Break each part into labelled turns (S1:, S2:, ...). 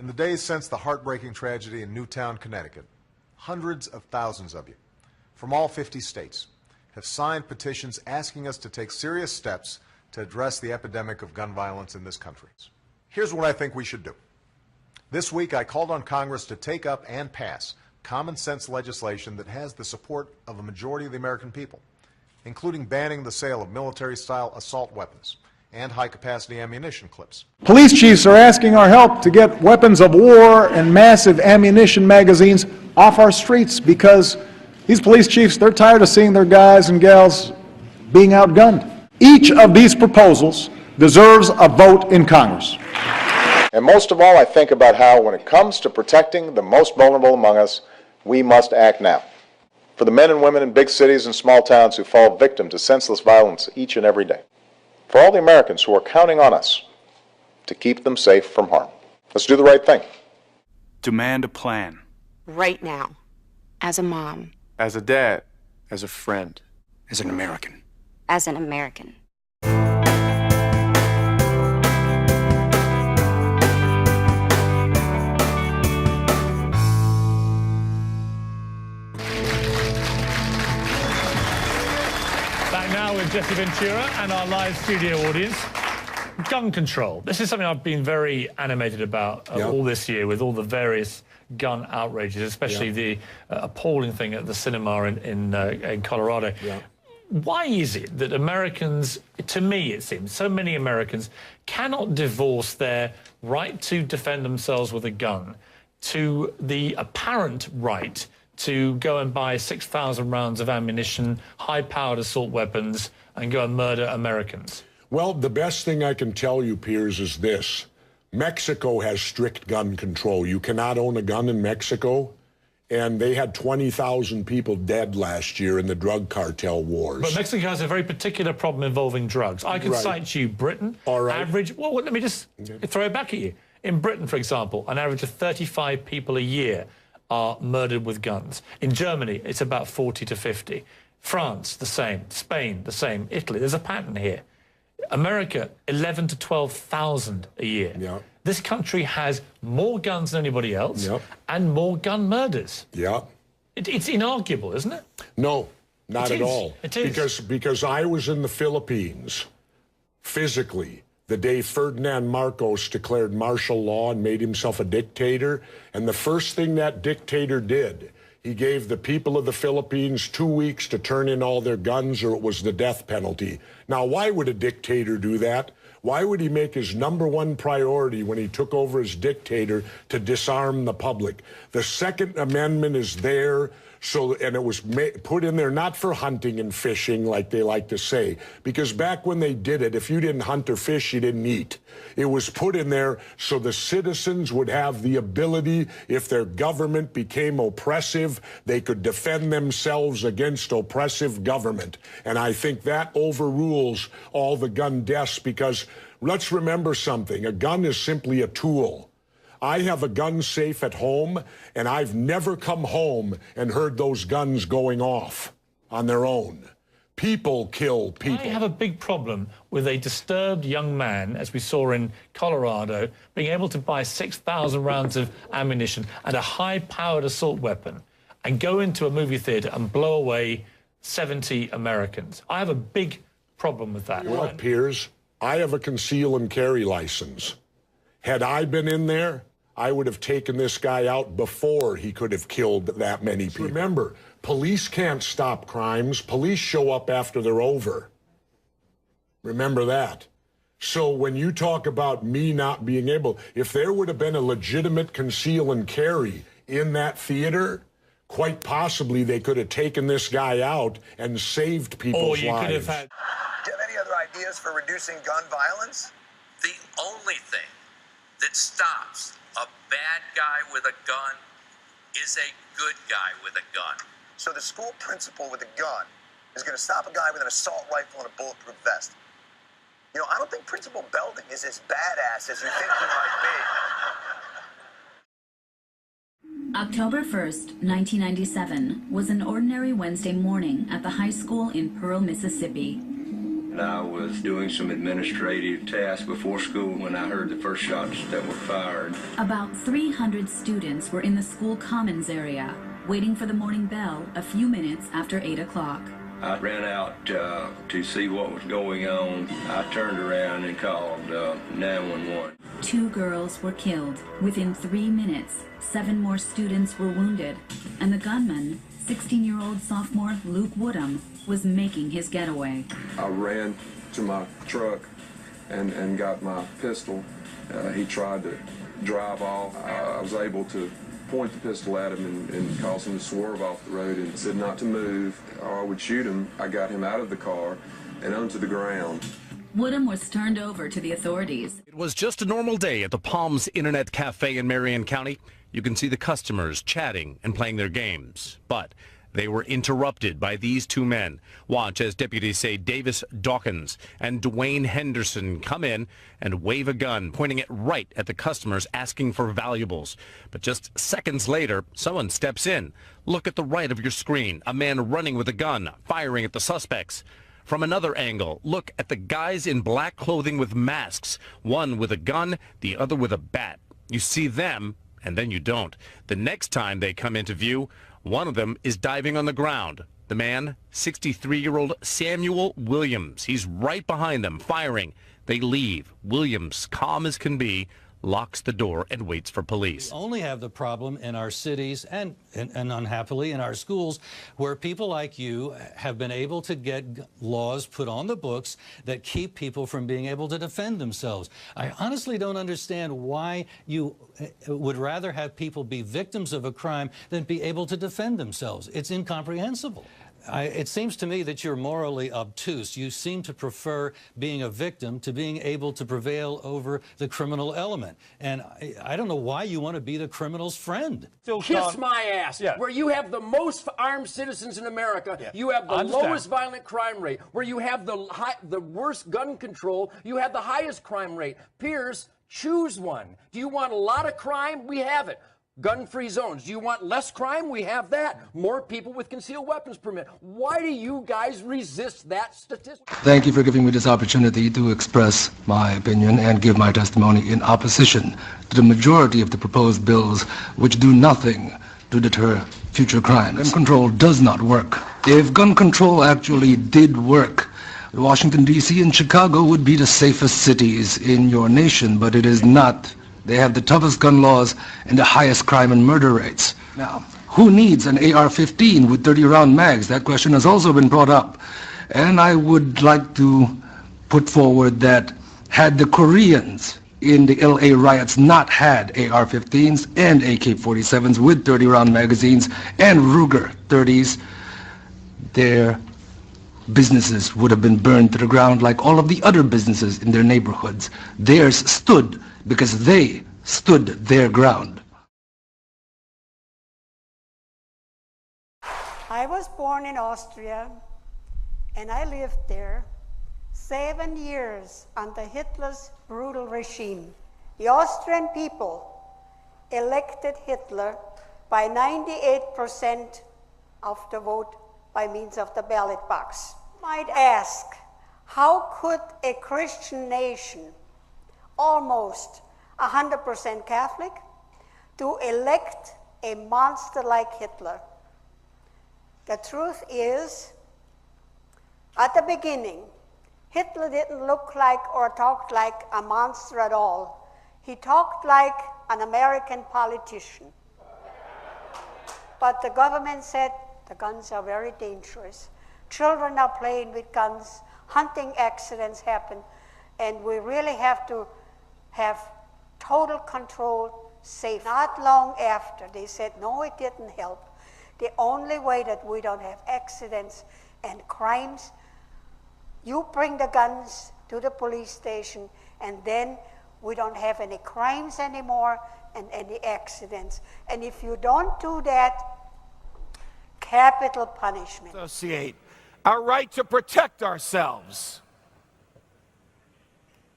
S1: In the days since the heartbreaking tragedy in Newtown, Connecticut, hundreds of thousands of you from all 50 states have signed petitions asking us to take serious steps to address the epidemic of gun violence in this country. Here's what I think we should do. This week, I called on Congress to take up and pass common sense legislation that has the support of a majority of the American people, including banning the sale of military-style assault weapons and high-capacity ammunition clips.
S2: Police chiefs are asking our help to get weapons of war and massive ammunition magazines off our streets because these police chiefs, they're tired of seeing their guys and gals being outgunned. Each of these proposals deserves a vote in Congress.
S1: And most of all, I think about how, when it comes to protecting the most vulnerable among us, we must act now. For the men and women in big cities and small towns who fall victim to senseless violence each and every day. For all the Americans who are counting on us to keep them safe from harm. Let's do the right thing.
S3: Demand a plan.
S4: Right now. As a mom.
S3: As a dad. As a friend.
S5: As an American.
S4: As an American.
S6: Back now with Jesse Ventura and our live studio audience. Gun control. This is something I've been very animated about all this year with all the various gun outrages, especially the appalling thing at the cinema in Colorado. Why is it that Americans, to me it seems, so many Americans cannot divorce their right to defend themselves with a gun to the apparent right to go and buy 6,000 rounds of ammunition, high-powered assault weapons, and go and murder Americans?
S7: Well, the best thing I can tell you, Piers, is this. Mexico has strict gun control. You cannot own a gun in Mexico, and they had 20,000 people dead last year in the drug cartel wars.
S6: But Mexico has a very particular problem involving drugs. I can cite you Britain, average... Well, let me just throw it back at you. In Britain, for example, an average of 35 people a year are murdered with guns. In Germany, it's about 40 to 50. France, the same. Spain, the same. Italy, there's a pattern here. America, 11 to 12,000 a year. This country has more guns than anybody else and more gun murders. It's inarguable, isn't it?
S7: No, not at all.
S6: It is.
S7: Because I was in the Philippines, physically, the day Ferdinand Marcos declared martial law and made himself a dictator. And the first thing that dictator did, he gave the people of the Philippines 2 weeks to turn in all their guns or it was the death penalty. Now, why would a dictator do that? Why would he make his #1 priority when he took over as dictator to disarm the public? The Second Amendment is there, and it was put in there not for hunting and fishing like they like to say, because back when they did it, if you didn't hunt or fish, you didn't eat. It was put in there so the citizens would have the ability, if their government became oppressive, they could defend themselves against oppressive government. And I think that overrules all the gun deaths, because let's remember something. A gun is simply a tool. I have a gun safe at home, and I've never come home and heard those guns going off on their own. People kill people.
S6: I have a big problem with a disturbed young man, as we saw in Colorado, being able to buy 6,000 rounds of ammunition and a high-powered assault weapon and go into a movie theater and blow away 70 Americans. I have a big problem with that.
S7: Well, Piers, I have a conceal and carry license. Had I been in there, I would have taken this guy out before he could have killed that many people. Remember, police can't stop crimes. Police show up after they're over. Remember that. So when you talk about me not being able, if there would have been a legitimate conceal and carry in that theater, quite possibly they could have taken this guy out and saved people's lives.
S8: Do you have any other ideas for reducing gun violence?
S9: The only thing that stops a bad guy with a gun is a good guy with a gun.
S8: So the school principal with a gun is going to stop a guy with an assault rifle and a bulletproof vest. You know, I don't think Principal Belding is as badass as you think he might be.
S10: October 1st, 1997 was an ordinary Wednesday morning at the high school in Pearl, Mississippi.
S5: and I was doing some administrative tasks before school when I heard the first shots that were fired.
S10: About 300 students were in the school commons area, waiting for the morning bell a few minutes after 8 o'clock.
S5: I ran out to see what was going on. I turned around and called 911.
S10: 2 girls were killed. Within 3 minutes, 7 more students were wounded, and the gunman, 16-year-old sophomore Luke Woodham, was making his getaway.
S11: I ran to my truck and got my pistol. He tried to drive off. I was able to point the pistol at him and cause him to swerve off the road and said not to move or I would shoot him. I got him out of the car and onto the ground.
S10: Woodham was turned over to the authorities.
S12: It was just a normal day at the Palms Internet Cafe in Marion County. You can see the customers chatting and playing their games, but they were interrupted by these 2 men. Watch as deputies say Davis Dawkins and Dwayne Henderson come in and wave a gun, pointing it right at the customers asking for valuables. But just seconds later, someone steps in. Look at the right of your screen, a man running with a gun, firing at the suspects. From another angle, look at the guys in black clothing with masks, one with a gun, the other with a bat. You see them, and then you don't. The next time they come into view, one of them is diving on the ground. The man, 63-year-old Samuel Williams. He's right behind them, firing. They leave. Williams, calm as can be, locks the door and waits for police.
S13: We only have the problem in our cities and unhappily in our schools where people like you have been able to get laws put on the books that keep people from being able to defend themselves. I honestly don't understand why you would rather have people be victims of a crime than be able to defend themselves. It's incomprehensible. It seems to me that you're morally obtuse. You seem to prefer being a victim to being able to prevail over the criminal element. And I don't know why you want to be the criminal's friend.
S14: Kiss my ass.
S13: Yeah.
S14: Where you have the most armed citizens in America, you have the lowest violent crime rate. Where you have the worst gun control, you have the highest crime rate. Pierce, choose one. Do you want a lot of crime? We have it. Gun-free zones. Do you want less crime? We have that. More people with concealed weapons permit. Why do you guys resist that statistic?
S15: Thank you for giving me this opportunity to express my opinion and give my testimony in opposition to the majority of the proposed bills which do nothing to deter future crimes. Gun control does not work. If gun control actually did work, Washington, D.C. and Chicago would be the safest cities in your nation, but it is not. They have the toughest gun laws and the highest crime and murder rates. Now, who needs an AR-15 with 30-round mags? That question has also been brought up. And I would like to put forward that had the Koreans in the LA riots not had AR-15s and AK-47s with 30-round magazines and Ruger 30s, their businesses would have been burned to the ground like all of the other businesses in their neighborhoods. Theirs stood because they stood their ground.
S16: I was born in Austria, and I lived there 7 years under Hitler's brutal regime. The Austrian people elected Hitler by 98% of the vote by means of the ballot box. You might ask, how could a Christian nation, almost 100% Catholic, to elect a monster like Hitler? The truth is, at the beginning, Hitler didn't look like or talk like a monster at all. He talked like an American politician. But the government said the guns are very dangerous. Children are playing with guns, hunting accidents happen, and we really have to have total control, safe. Not long after, they said, no, it didn't help. The only way that we don't have accidents and crimes, you bring the guns to the police station, and then we don't have any crimes anymore and any accidents. And if you don't do that, capital punishment.
S17: Associate our right to protect ourselves.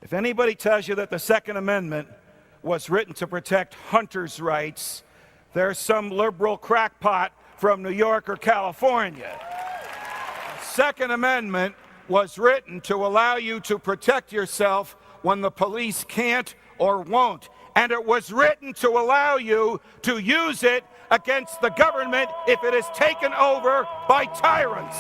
S17: If anybody tells you that the Second Amendment was written to protect hunters' rights, there's some liberal crackpot from New York or California. The Second Amendment was written to allow you to protect yourself when the police can't or won't. And it was written to allow you to use it against the government if it is taken over by tyrants.